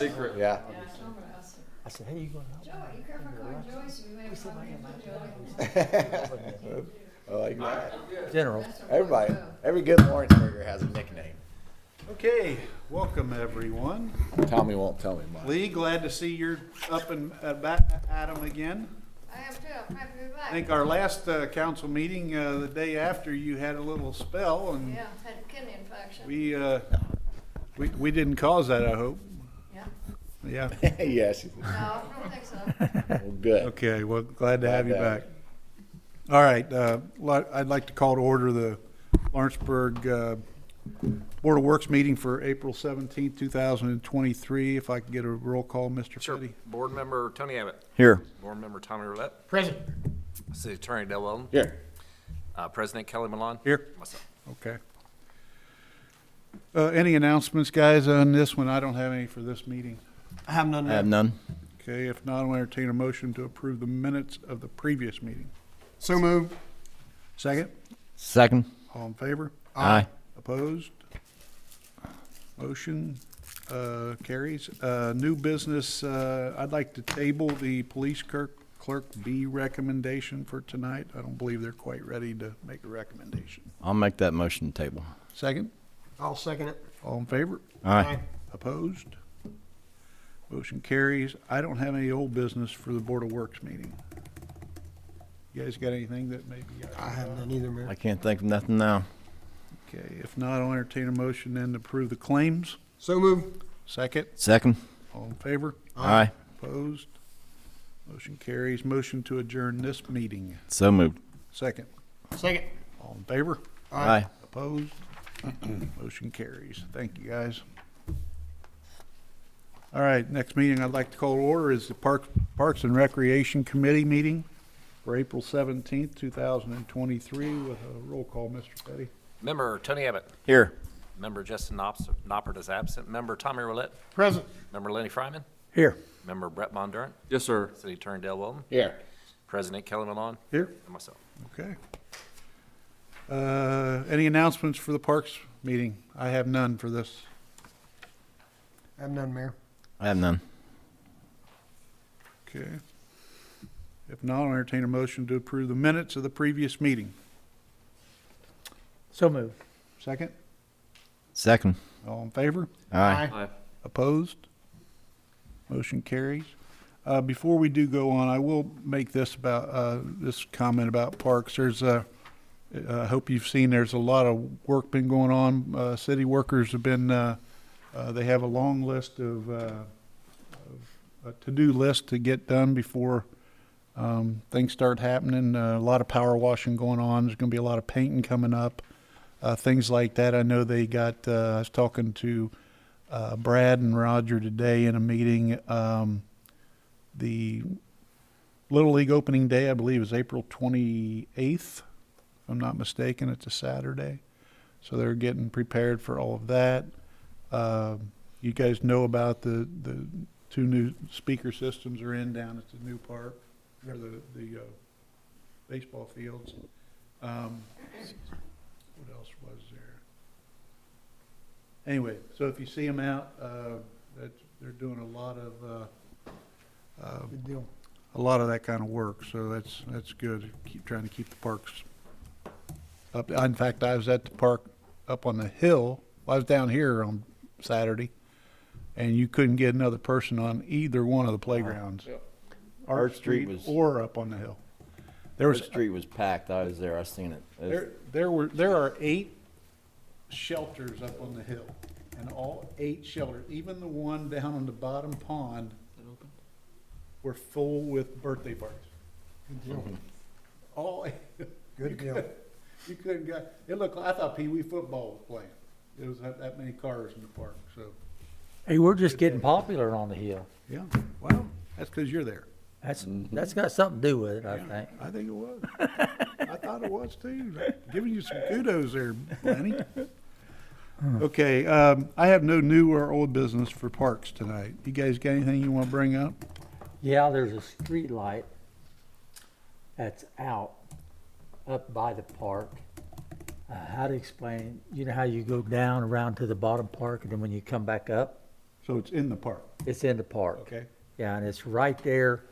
Secret. Yeah. I said, hey, you going out? Joey, you care for calling Joey, so we may have fun with Joey. I like that. General. Everybody, every good Lawrenceburger has a nickname. Okay, welcome everyone. Tommy won't tell me much. Lee, glad to see you're up and back at 'em again. I am too, I'm happy to be back. I think our last council meeting, the day after, you had a little spell, and Yeah, had a kidney infection. we didn't cause that, I hope. Yeah, Yeah. Yes. no, I don't think so. Well, good. Okay, well, glad to have you Glad to back. All right, I'd like to call to order the Lawrenceburg Board of Works meeting for April 17th, 2023. If I could get a roll call, Mr. Sure. Fetty. Board Member Tony Abbott. Here. Board Member Tommy Roulette. Present. City Attorney Dale Weldon. Here. President Kelly Milan. Here. Myself. Okay. Any announcements, guys, on this one? I don't have any for this meeting. I have none. I have none. Okay, if not, I'll entertain a motion to approve the minutes of the previous meeting. So moved. Second? Second. All in favor? Aye. Opposed? Motion carries. New business, I'd like to table the police clerk B recommendation for tonight. I don't believe they're quite ready to make a recommendation. I'll make that motion table. Second? I'll second it. All in favor? Aye. Opposed? Motion carries. I don't have any old business for the Board of Works meeting. You guys got anything that maybe? I have none either, Mayor. I can't think of nothing now. Okay, if not, I'll entertain a motion then to approve the claims. So moved. Second? Second. All in favor? Aye. Opposed? Motion carries. Motion to adjourn this meeting. So moved. Second. Second. All in favor? Aye. Opposed? Motion carries. Thank you, guys. All right, next meeting I'd like to call to order is the Parks and Recreation Committee meeting for April 17th, 2023 with a roll call, Mr. Petty. Member Tony Abbott. Here. Member Justin Noppert is absent. Member Tommy Roulette. Present. Member Lenny Fryman. Here. Member Brett Bondurant. Yes, sir. City Attorney Dale Weldon. Here. President Kelly Milan. Here. And myself. Okay. Any announcements for the Parks meeting? I have none for this. I have none, Mayor. I have none. Okay. If not, I'll entertain a motion to approve the minutes of the previous meeting. So moved. Second? Second. All in favor? Aye. Opposed? Motion carries. Before we do go on, I will make this this comment about parks. I hope you've seen there's a lot of work been going on. City workers have been, they have a long list of a to-do list to get done before things start happening. A lot of power washing going on. There's going to be a lot of painting coming up. Things like that. I know they got, I was talking to Brad and Roger today in a meeting. The Little League opening day, I believe, is April 28th, if I'm not mistaken. It's a Saturday. So they're getting prepared for all of that. You guys know about the two new speaker systems are in down at the new park, or the baseball fields. What else was there? Anyway, so if you see them out, they're doing a lot of Good deal. a lot of that kind of work. So that's good. Keep trying to keep the parks up. In fact, I was at the park up on the hill. Well, I was down here on Saturday, and you couldn't get another person on either one of the playgrounds. Art Street was- or up on the hill. There Our was street was packed. I was there. I seen it. there are 8 shelters up on the hill, and all 8 shelters, even the one down on the bottom pond, were full with birthday parties. Good deal. All Good deal. You couldn't get. It looked. I thought Pee Wee football was playing. There was that many cars in the park. So Hey, we're just getting popular on the hill. yeah. Well, that's because you're there. That's got something to do with it, I think. I think it was. I thought it was too. Giving you some kudos there, Lenny. Okay, I have no new or old business for parks tonight. You guys got anything you want to bring up? Yeah, there's a street light that's out up by the park. How to explain, you know how you go down around to the bottom park and then when you come back up? So it's in the park, It's in the park. okay? Yeah, and it's right there,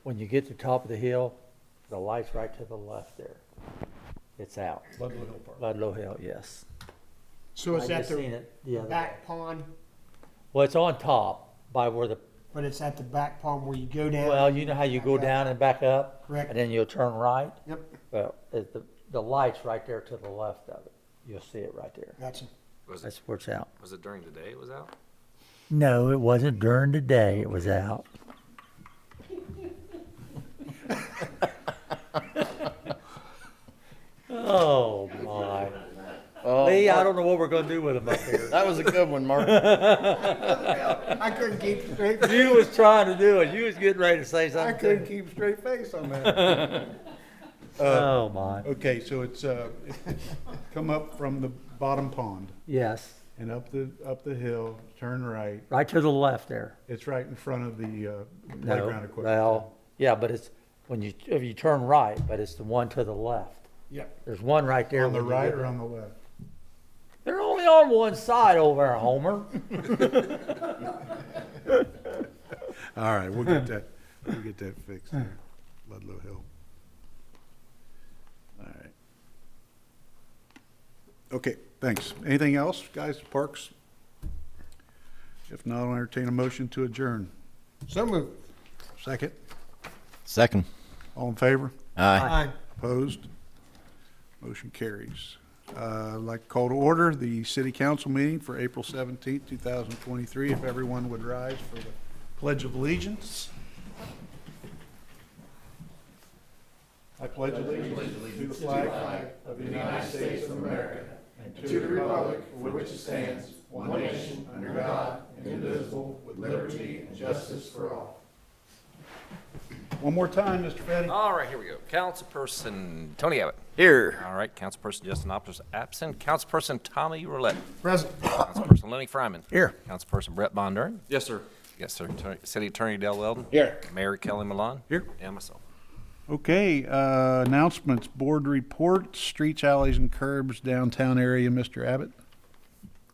when you get to the top of the hill, the light's right to the left there. It's out. Ludlow Hill Park. Ludlow Hill, yes. So I it's at just seen the it the other day. back pond, Well, it's on top by where the, but it's at the back pond where you go down. well, you know how you go down and back up? Correct. And then you'll turn right? Yep, Well, the light's right there to the left of it. You'll see it right there. gotcha. Was it, That's where it's out. was it during the day it was out? No, it wasn't during the day it was out. Oh, my. Oh, Lee, I Mark, don't know what we're gonna do with him up here. that was a good one, Mark. I couldn't keep straight, You was trying to do it. You was getting ready to say I something. couldn't keep straight face on that. Oh, my. Okay, so it's, come up from the bottom pond Yes, and up the hill, turn right. right to the left there. It's right in front of the, No, playground equipment. well, yeah, but it's, if you turn right, but it's the one to the left. Yep. There's one right there. On the when you right get or there. on the left? They're only on one side over there, Homer. All right, we'll get that fixed there, Ludlow Hill. All right. Okay, thanks. Anything else, guys, parks? If not, I'll entertain a motion to adjourn. So moved. Second, Second. all in favor? Aye. Aye. Opposed? Motion carries. I'd like to call to order the city council meeting for April 17th, 2023. If everyone would rise for the Pledge of Allegiance. I pledge allegiance to the flag of the United States of America and to the republic for which it stands, one nation, under God, indivisible, with liberty and justice for all. One more time, Mr. Fetty. All right, here we go. Councilperson Tony Abbott. Here. All right, Councilperson Justin Opper's absent. Councilperson Tommy Roulette. Present. Councilperson Lenny Fryman. Here. Councilperson Brett Bondurant. Yes, sir. Yes, sir. City Attorney Dale Weldon. Here. Mayor Kelly Malone. Here. And myself. Okay, announcements, board reports, streets, alleys, and curbs, downtown area, Mr. Abbott.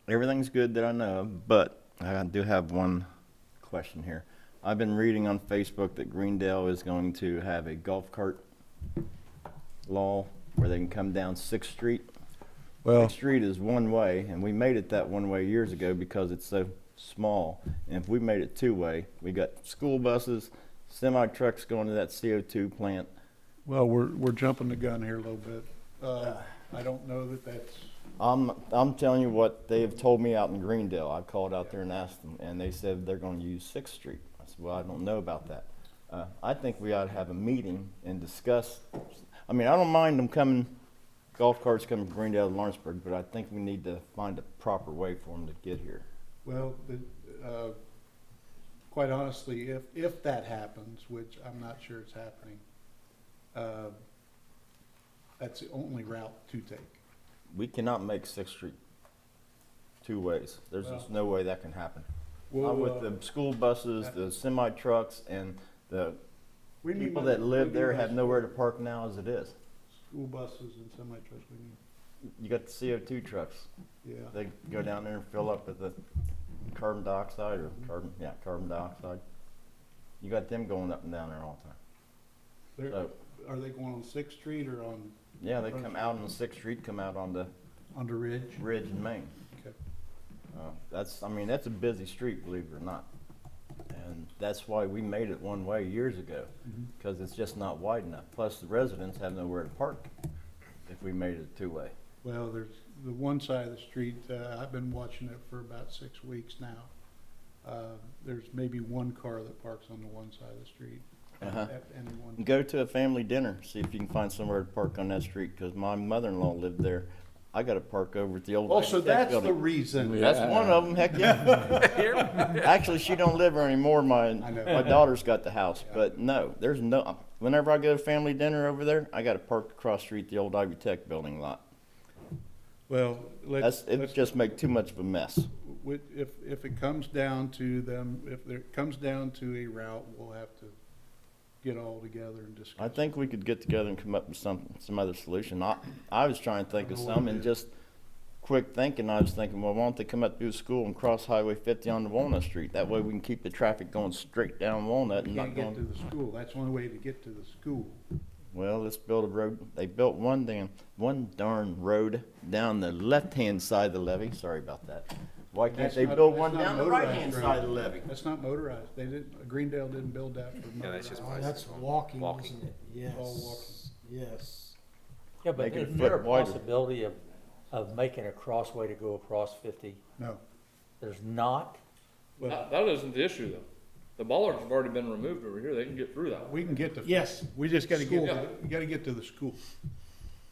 Everything's good that I know of, but I do have one question here. I've been reading on Facebook that Greendale is going to have a golf cart law where they can come down 6th Street. Well, 6th Street is one way, and we made it that one way years ago because it's so small. And if we made it two way, we got school buses, semi trucks going to that CO2 plant. well, we're jumping the gun here a little bit. I don't know that that's, I'm telling you what they have told me out in Greendale. I called out there and asked them, and they said they're going to use 6th Street. I said, well, I don't know about that. I think we ought to have a meeting and discuss. I mean, I don't mind them coming, golf carts coming from Greendale to Lawrenceburg, but I think we need to find a proper way for them to get here. well, quite honestly, if that happens, which I'm not sure it's happening, that's the only route to take. We cannot make 6th Street two ways. There's just no way that can happen. Not with the school buses, the semi trucks, and the we need people mo- that live we there need have mo- nowhere to park now as it is. School buses and semi-trucks, we need, You got the CO2 trucks. yeah. They go down there and fill up with the carbon dioxide or carbon dioxide. You got them going up and down there all the time. They're- So, Are they going on Sixth Street or on yeah, they come out on 6th Street, come out on the Under Ridge? Ridge in Maine. Okay. That's a busy street, believe it or not. And that's why we made it one way years ago, because it's just not wide enough. Plus, the residents have nowhere to park if we made it two way. Well, there's the one side of the street, I've been watching it for about 6 weeks now. There's maybe one car that parks on the one side of the street. Uh-huh. At any one. Go to a family dinner, see if you can find somewhere to park on that street, because my mother-in-law lived there. I got to park over at the old. Also, Ivy Tech that's the building. reason. That's one of them. Heck yeah. Actually, she don't live there anymore. I know. My daughter's got the house, but no, there's no. Whenever I go to family dinner over there, I got to park across the street the old Ivy Tech building lot. Well, It let's just make too much of a mess. if it comes down to them, if it comes down to a route, we'll have to get all together and discuss. I think we could get together and come up with some other solution. I was trying to think of some and just quick thinking, I was thinking, well, why don't they come up through the school and cross Highway 50 onto Walnut Street? That way we can keep the traffic going straight down Walnut and You not can't get to going. the school. That's the only way to get to the school. Well, let's build a road. They built one darn road down the left-hand side of the levee. Sorry about that. Why can't they build one down the right-hand side of the levee? That's not motorized. They didn't, Greendale didn't build that for Yeah, that's just motorized. Oh, that's walking, Walking. isn't it? Yes. All walking. Yes. Yeah, but Make it a isn't there a foot wider. possibility of making a crossway to go across 50? No. There's not? Well, That isn't the issue though. The bollards have already been removed over here. They can get through that. we can get to. Yes. We just gotta get, School. we gotta get to the school.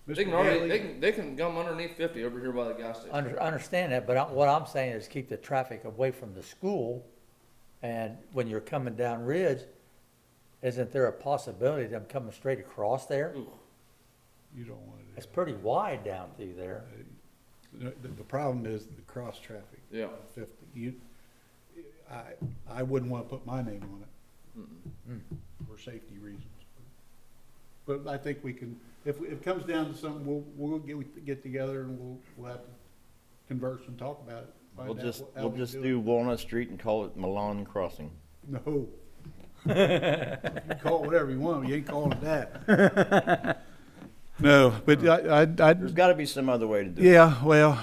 They Mr. can already, Haley- they can come underneath 50 over here by the gas station. Understand that, but what I'm saying is keep the traffic away from the school. And when you're coming down Ridge, isn't there a possibility of them coming straight across there? Ooh. You don't wanna do It's that. pretty wide down through there. The problem is the cross traffic. Yeah. 50. I wouldn't wanna put my name on it for safety reasons. But I think we can, if it comes down to something, we'll get together and we'll have to converse and talk about it. Find We'll out just, how we'll we just it. do Walnut Street and call it Milan Crossing. No. You can call it whatever you want, but you ain't calling it that. No, but There's gotta be some other way to do it. yeah, well,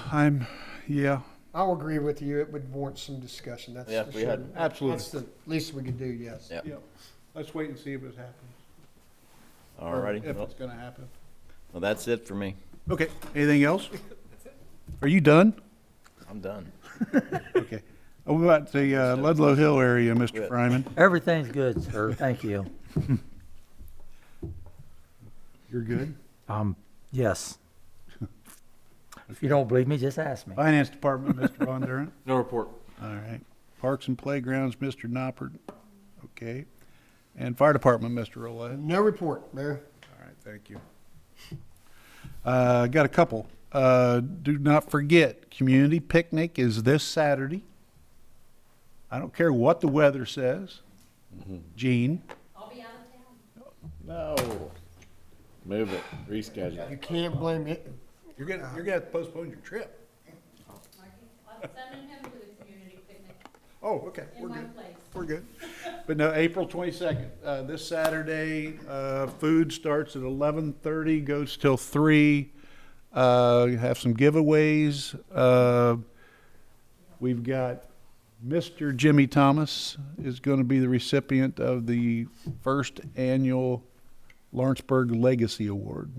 yeah, I'll agree with you. It would warrant some discussion. That's Yeah, for if we sure. had- absolutely. That's the least we could do, yes. Yeah. yeah. Let's wait and see if it happens. or Alrighty. If Well, it's gonna happen. well, that's it for me. Okay, anything else? Are you done? I'm done. Okay. What about the Ludlow Hill area, Mr. Quit. Fryman? Everything's good, sir. Thank you. You're good? Yes. If you don't believe me, just ask me. Finance Department, Mr. Von Durant? No report. All right. Parks and Playgrounds, Mr. Noppert? Okay. And Fire Department, Mr. Rolette? No report, Mayor. All right, thank you. Got a couple. Do not forget, community picnic is this Saturday. I don't care what the weather says. Gene? I'll be out of town. No. Move it, reschedule. You can't blame it. You're gonna have to postpone your trip. I'm sending him to the community picnic Oh, okay, in we're my good. place. We're good. But no, April 22nd, this Saturday, food starts at 11:30, goes till 3. Have some giveaways. We've got Mr. Jimmy Thomas is going to be the recipient of the first annual Lawrenceburg Legacy Award.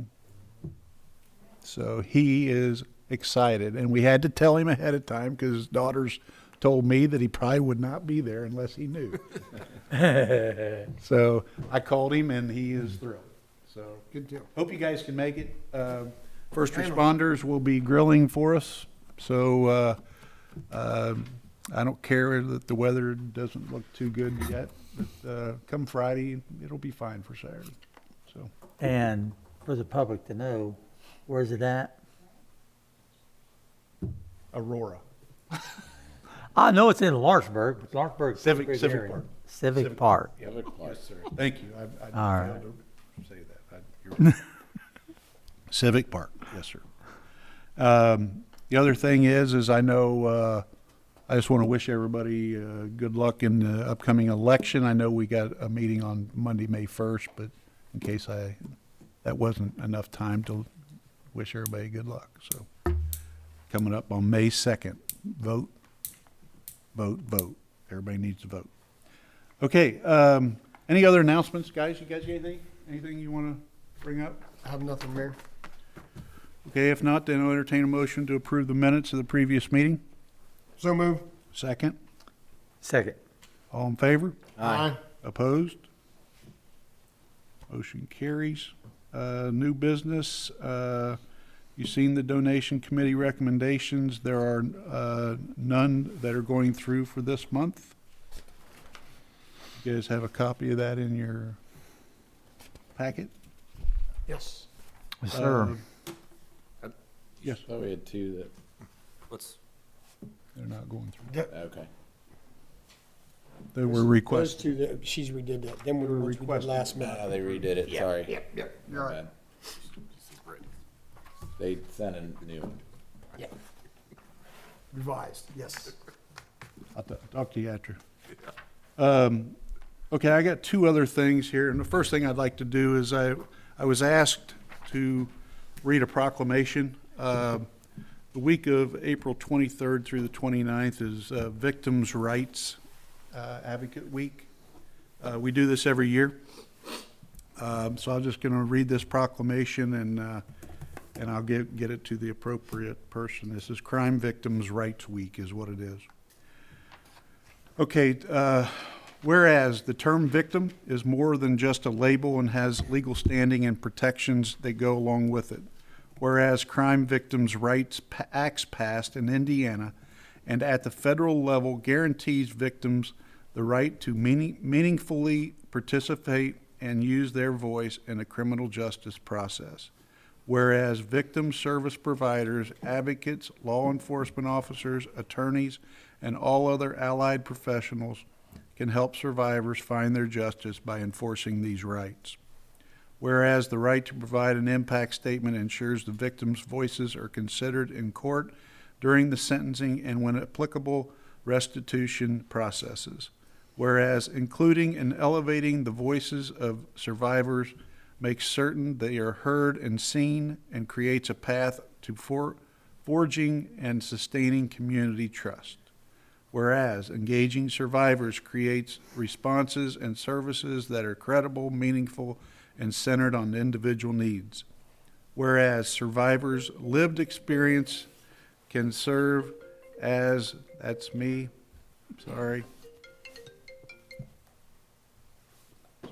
So he is excited, and we had to tell him ahead of time because his daughters told me that he probably would not be there unless he knew. So I called him, and he is thrilled. So Good deal. hope you guys can make it. First responders will be grilling for us, so I don't care that the weather doesn't look too good yet. But come Friday, it'll be fine for Saturday. So And for the public to know, where's it at? Aurora. I know it's in Lawrenceburg, but Lawrenceburg. Civic Park. Civic Park. Yes, sir. Thank you. I All failed to say that. You're right. Civic Park, yes, sir. The other thing is I know, I just want to wish everybody good luck in the upcoming election. I know we got a meeting on Monday, May 1st, but in case that wasn't enough time to wish everybody good luck. So coming up on May 2nd, vote, vote, vote. Everybody needs to vote. Okay, any other announcements, guys? You guys got anything you want to bring up? I have nothing, Mayor. Okay, if not, then I'll entertain a motion to approve the minutes of the previous meeting. So move. Second, Second. all in favor? Aye. Opposed? Motion carries. New business, you've seen the donation committee recommendations. There are none that are going through for this month. You guys have a copy of that in your packet? Yes. Yes, sir. Yes, Oh, we had two What's, they're not going through. that, okay. They were Those requested. two, she's redid that. Then we They were were we did requested. last minute. They redid it, sorry. Yep, you're My right. bad. They sent a new one. Yep. Revised, yes. I'll talk to you after. Okay, I got two other things here, and the first thing I'd like to do is I was asked to read a proclamation. The week of April 23rd through the 29th is Victims' Rights Advocate Week. We do this every year. So I'm just going to read this proclamation and I'll get it to the appropriate person. This is Crime Victims' Rights Week is what it is. Okay, whereas the term victim is more than just a label and has legal standing and protections that go along with it. Whereas Crime Victims' Rights Acts passed in Indiana and at the federal level guarantees victims the right to meaningfully participate and use their voice in a criminal justice process. Whereas victim service providers, advocates, law enforcement officers, attorneys, and all other allied professionals can help survivors find their justice by enforcing these rights. Whereas the right to provide an impact statement ensures the victims' voices are considered in court during the sentencing and, when applicable, restitution processes. Whereas including and elevating the voices of survivors makes certain they are heard and seen and creates a path to forging and sustaining community trust. Whereas engaging survivors creates responses and services that are credible, meaningful, and centered on individual needs. Whereas survivors' lived experience can serve as, that's me, sorry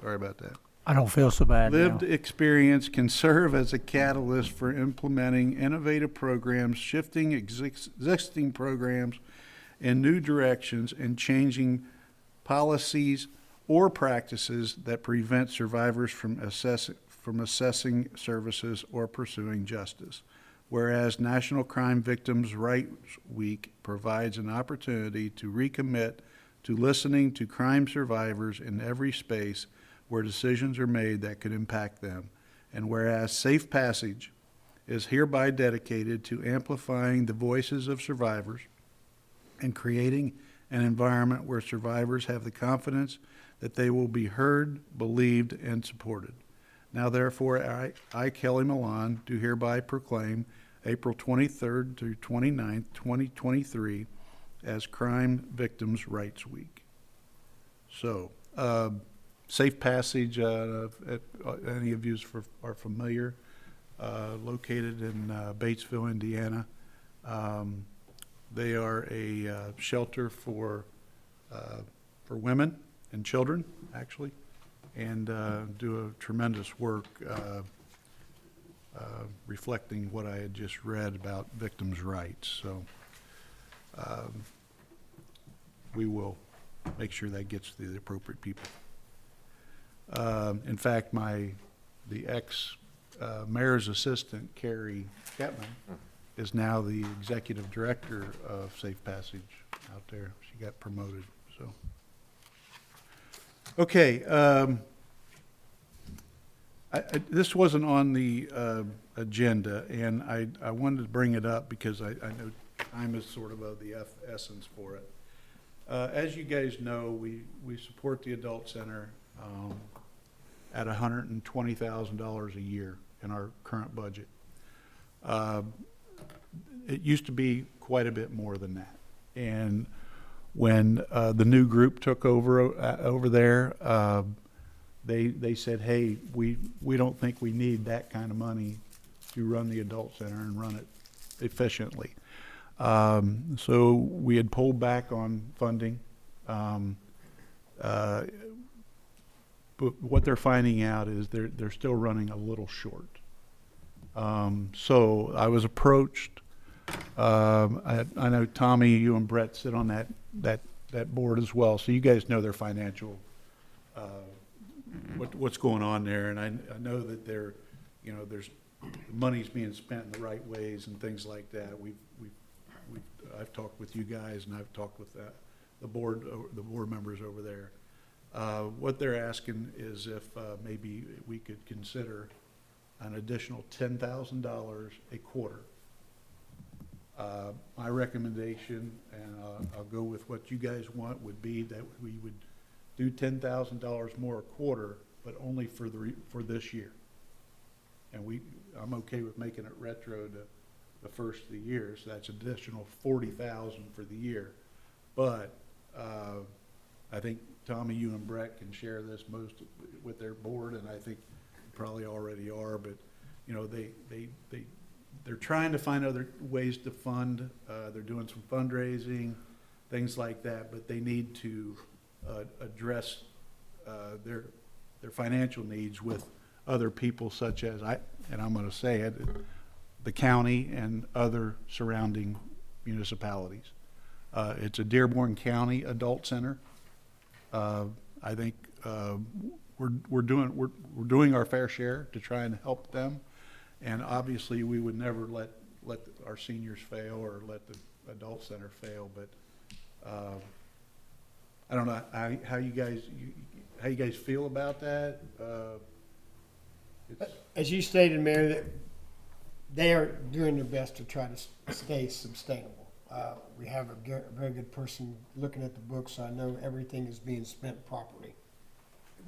about that. I don't feel so bad Lived experience can serve as a catalyst for implementing innovative programs, shifting existing programs in new directions, and changing policies or practices that prevent survivors from assessing services or pursuing justice. Whereas National Crime Victims' Rights Week provides an opportunity to recommit to listening to crime survivors in every space where decisions are made that could impact them. And whereas Safe Passage is hereby dedicated to amplifying the voices of survivors and creating an environment where survivors have the confidence that they will be heard, believed, and supported. Now, therefore, I, Kelly Milan, do hereby proclaim April 23rd through 29th, 2023 as Crime Victims' Rights Week. So, Safe Passage, any of you are familiar, located in Batesville, Indiana. They are a shelter for women and children, actually, and do a tremendous work reflecting what I had just read about victims' rights. So we will make sure that gets to the appropriate people. In fact, the ex-mayor's assistant, Carrie Chapman, is now the executive director of Safe Passage out there. She got promoted, so. Okay, this wasn't on the agenda, and I wanted to bring it up because I know time is sort of the essence for it. As you guys know, we support the Adult Center at $120,000 a year in our current budget. It used to be quite a bit more than that. And when the new group took over there, they said, hey, we don't think we need that kind of money to run the Adult Center and run it efficiently. So we had pulled back on funding. But what they're finding out is they're still running a little short. So I was approached. I know Tommy, you and Brett sit on that board as well, so you guys know their financial what's going on there, and I know that there's money's being spent in the right ways and things like that. I've talked with you guys, and I've talked with the board members over there. What they're asking is if maybe we could consider an additional $10,000 a quarter My recommendation, and I'll go with what you guys want, would be that we would do $10,000 more a quarter, but only for this year. And I'm okay with making it retro to the first of the year, so that's additional 40,000 for the year. But I think, Tommy, you and Brett can share this most with their board, and I think you probably already are, but, you know, they're trying to find other ways to fund. They're doing some fundraising, things like that, but they need to address their financial needs with other people such as and I'm going to say it, the county and other surrounding municipalities. It's a Dearborn County Adult Center. I think we're doing our fair share to try and help them, and obviously we would never let our seniors fail or let the adult center fail. But I don't know how you guys feel about that. As you stated, Mayor, that they are doing their best to try to stay sustainable. We have a very good person looking at the books, so I know everything is being spent properly.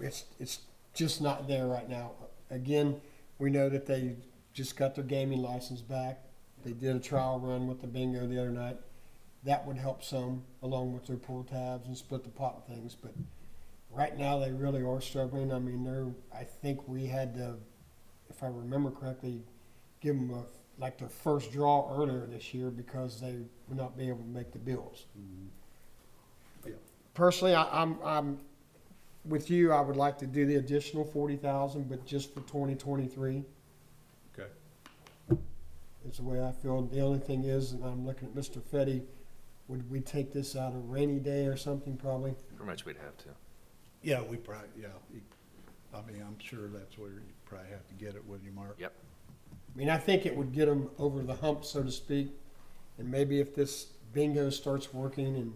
It's just not there right now. Again, we know that they just got their gaming license back. They did a trial run with the bingo the other night. That would help some, along with their pull tabs and split the pot and things. But right now, they really are struggling. I mean, I think we had to, if I remember correctly, give them like their first draw earlier this year because they would not be able to make the bills. Mm-hmm. Yeah. Personally, I'm with you. I would like to do the additional 40,000, but just for 2023. Okay. Is the way I feel. The only thing is, and I'm looking at Mr. Fetty, would we take this out of rainy day or something probably? Pretty much we'd have to. Yeah, we probably, yeah. I mean, I'm sure that's where you probably have to get it, wouldn't you, Mark? Yep. I mean, I think it would get them over the hump, so to speak. And maybe if this bingo starts working, and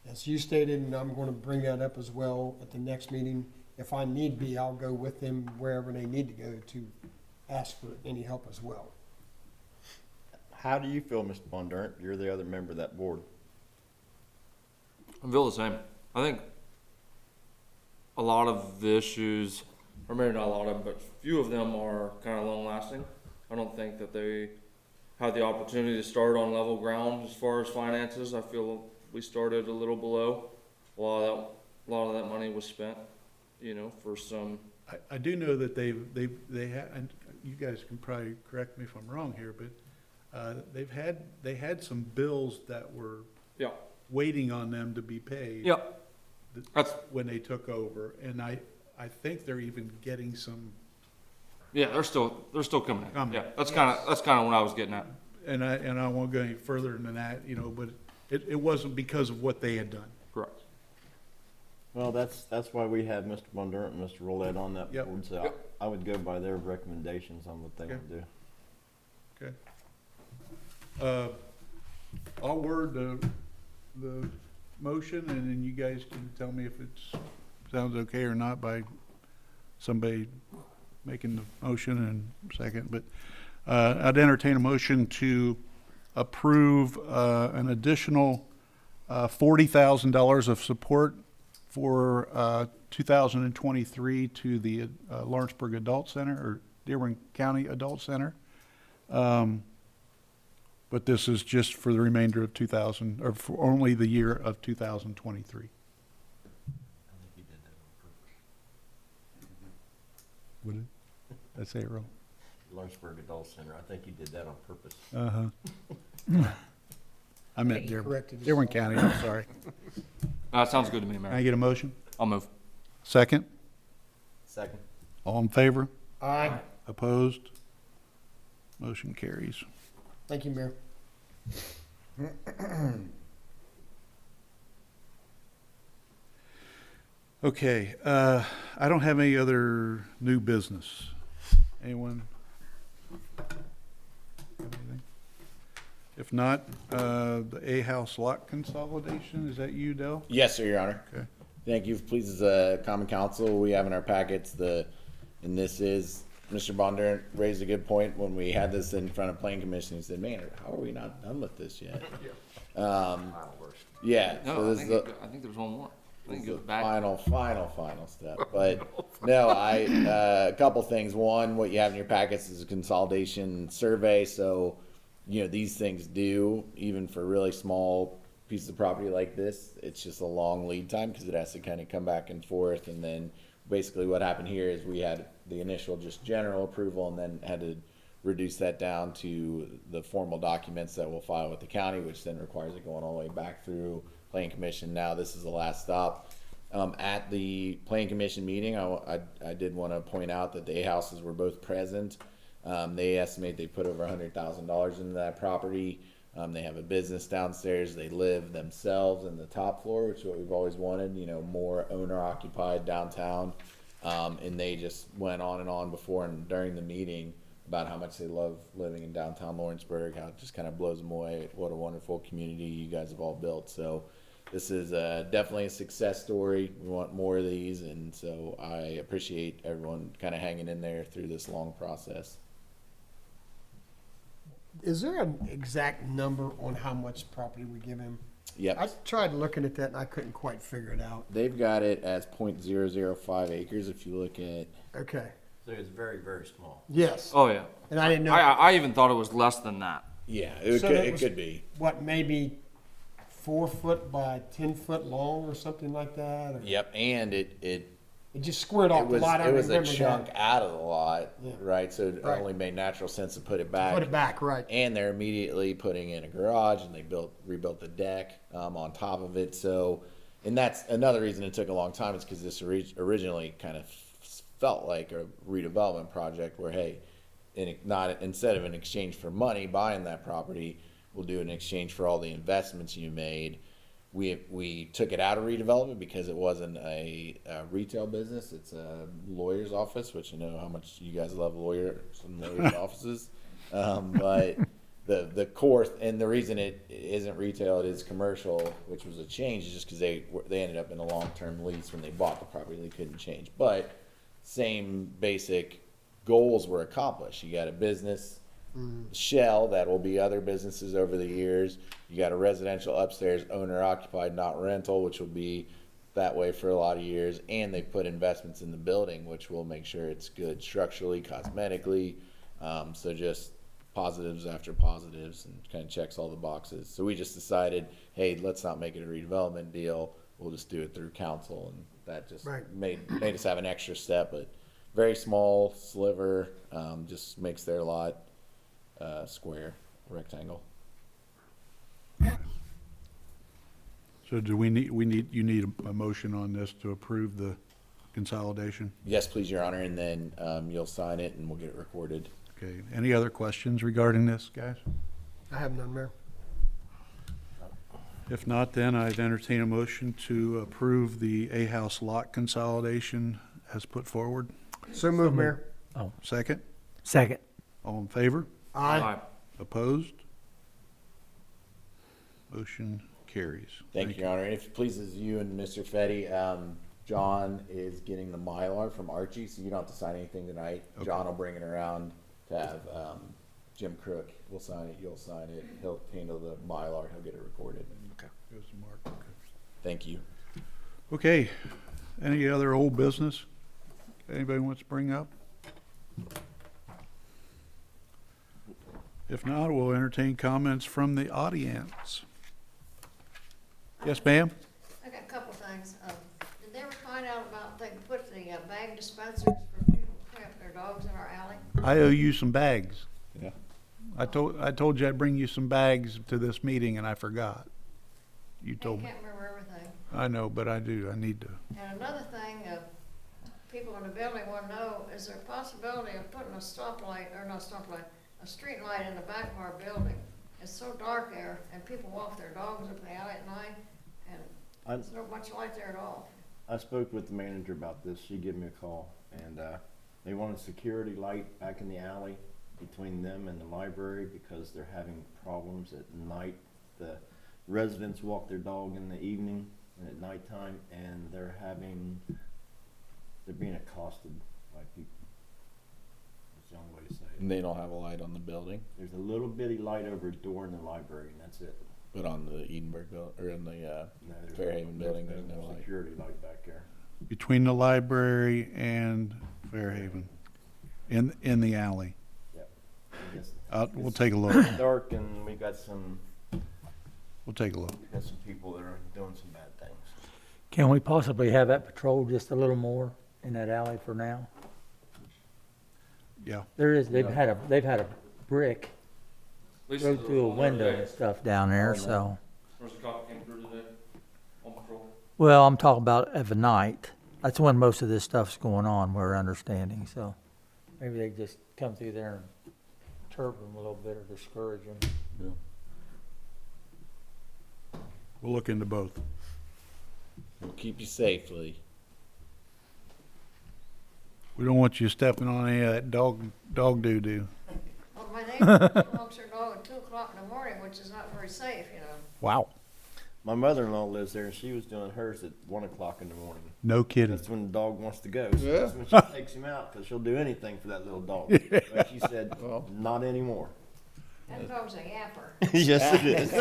as you stated, and I'm going to bring that up as well at the next meeting, if I need be, I'll go with them wherever they need to go to ask for any help as well. How do you feel, Mr. Bondurant? You're the other member of that board. I feel the same. I think a lot of the issues, or maybe not a lot of them, but few of them are kind of long lasting. I don't think that they had the opportunity to start on level ground as far as finances. I feel we started a little below. A lot of that money was spent, for some. I do know that they had, and you guys can probably correct me if I'm wrong here, but they had some bills that were waiting on them to be paid. Yeah. That's when they took over, and I think they're even getting some. Yeah, they're still coming in. Coming. Yeah, that's kind of what I was getting at. And I won't go any further than that, but it wasn't because of what they had done. Correct. Well, that's why we have Mr. Bondurant and Mr. Roulette on that Yep. board. So I would go by their recommendations on what they would do. Okay. I'll word the motion, and then you guys can tell me if it sounds okay or not by somebody making the motion and second. But I'd entertain a motion to approve an additional $40,000 of support for 2023 to the Lawrenceburg Adult Center, or Dearborn County Adult Center. But this is just for the remainder of 2000, or for only the year of 2023. Would it? Did I say it wrong? Lawrenceburg Adult Center. I think you did that on purpose. I meant Corrected us. Dearborn County, I'm sorry. Sounds good to me, Can I Mayor. get a motion? I'll move. Second? Second. All in favor? Aye. Opposed? Motion carries. Thank you, Mayor. Okay, I don't have any other new business. Anyone? Anything? If not, the A-House lot consolidation, is that you, Dell? Yes, sir, Your Honor. Okay. Thank you. Please, as a common council, we have in our packets and this is Mr. Bonder raised a good point when we had this in front of Planning Commission. He said, man, how are we not done with this yet? Yeah, so No, this is the I think there's one more. I think the it goes back. final step. But no, a couple things. One, what you have in your packets is a consolidation survey. So, these things do, even for really small pieces of property like this, it's just a long lead time because it has to kind of come back and forth. And then basically what happened here is we had the initial just general approval and then had to reduce that down to the formal documents that we'll file with the county, which then requires it going all the way back through Planning Commission. Now this is the last stop. At the Planning Commission meeting, I did want to point out that the A houses were both present. They estimate they put over $100,000 into that property. They have a business downstairs. They live themselves in the top floor, which is what we've always wanted, more owner occupied downtown. And they just went on and on before and during the meeting about how much they love living in downtown Lawrenceburg, how it just kind of blows them away. What a wonderful community you guys have all built. So this is definitely a success story. We want more of these. And so I appreciate everyone kind of hanging in there through this long process. Is there an exact number on how much property we give him? Yep. I tried looking at that and I couldn't quite figure it out. They've got it as 0.005 acres if you look at. Okay. So it's very, very small. Yes. Oh yeah. And I didn't know. I even thought it was less than that. Yeah, So that it was- could be. What, maybe 4 foot by 10 foot long or something like that? Or Yep, and it just squared off the lot. I it was a remember chunk that. out of the lot, Yeah. right? So it Right. only made natural sense to put it back. Put it back, right. And they're immediately putting in a garage, and they rebuilt the deck on top of it. So, and that's another reason it took a long time is because this originally kind of felt like a redevelopment project where, hey, instead of an exchange for money buying that property, we'll do an exchange for all the investments you made. We took it out of redevelopment because it wasn't a retail business. It's a lawyer's office, which I know how much you guys love lawyers and lawyers' offices. But the core and the reason it isn't retail, it is commercial, which was a change, is just because they ended up in a long-term lease when they bought the property. They couldn't change, but same basic goals were accomplished. You got a business shell that will be other businesses over the years. You got a residential upstairs, owner occupied, not rental, which will be that way for a lot of years. And they put investments in the building, which will make sure it's good structurally, cosmetically. So just positives after positives and kind of checks all the boxes. So we just decided, hey, let's not make it a redevelopment deal. We'll just do it through council. And that just Right. made us have an extra step, but very small sliver, just makes their lot square, rectangle. So do you need a motion on this to approve the consolidation? Yes, please, Your Honor, and then you'll sign it and we'll get it recorded. Okay, any other questions regarding this, guys? I have none, Mayor. If not, then I'd entertain a motion to approve the A-House lot consolidation as put forward. So move, Mayor. Second? Second. All in favor? Aye. Opposed? Motion carries. Thank you, Your Honor. And if it pleases you and Mr. Fetty, John is getting the Mylar from Archie, so you don't have to sign anything tonight. Okay. John will bring it around to have Jim Crook. We'll sign it, you'll sign it. He'll handle the Mylar, he'll get it recorded. Okay. Goes to Mark. Okay. Thank you. Okay, any other old business anybody wants to bring up? If not, we'll entertain comments from the audience. Yes, ma'am? I got a couple things. Did they ever find out about, they put the bag dispensers for people who have their dogs in our alley? I owe you some bags. Yeah. I told you I'd bring you some bags to this meeting and I forgot. You I told me. can't remember everything. I know, but I do. I need to. And another thing, people in the building want to know, is there a possibility of putting a stoplight, or not stoplight, a street light in the back of our building? It's so dark there, and people walk their dogs up the alley at night, and there's not much light there at all. I spoke with the manager about this. She gave me a call, and they want a security light back in the alley between them and the library because they're having problems at night. The residents walk their dog in the evening and at nighttime, and they're being accosted by people. And they don't have a light on the building, There's a little bitty light over a door in the library, and that's it. but on the Edinburgh building, or in the, No, there's Fairhaven building, there's no light. security light back there. Between the library and Fairhaven, in the alley. I guess We'll take a look. it's dark, and we got some We'll take a look. people that are doing some bad things. Can we possibly have that patrolled just a little more in that alley for now? Yeah. There is, they've had a brick Lisa, go through a window and stuff down there, so. There's a cop came through today on patrol. Well, I'm talking about of the night. That's when most of this stuff's going on, we're understanding, so. Maybe they just come through there and turb them a little bit or discourage them. We'll look into both. We'll keep you safely. We don't want you stepping on any of that dog doo-doo. Well, my neighbor walks her dog at 2 o'clock in the morning, which is not very safe, you know. Wow. My mother-in-law lives there, and she was doing hers at 1 o'clock in the morning. No kidding. That's when the dog wants to go. So that's when she takes him out, because she'll do anything for that little dog. But she said, not anymore. That dog's a yapper. Yes, it is.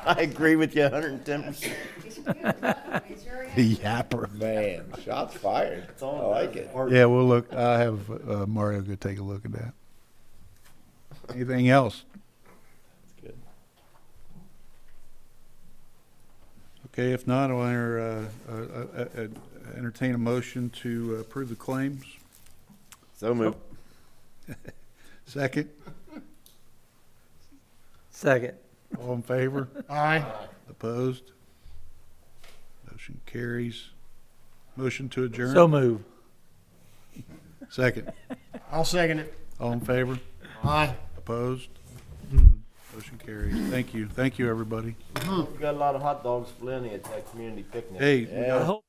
I agree with you 110%. He's cute, but he's very The yapper. yapper. Man, shots fired. It's all I like it. Yeah, we'll look. I have Mario go take a look at that. Anything else? That's good. Okay, if not, I'll entertain a motion to approve the claims. So moved. Second, Second. all in favor? Aye. Opposed? Motion carries. Motion to adjourn? So move. Second, I'll second it. all in favor? Aye. Opposed? Motion carries. Thank you. Thank you, everybody. We've got a lot of hot dogs plenty at that community picnic. Hey, we Yeah. got I hope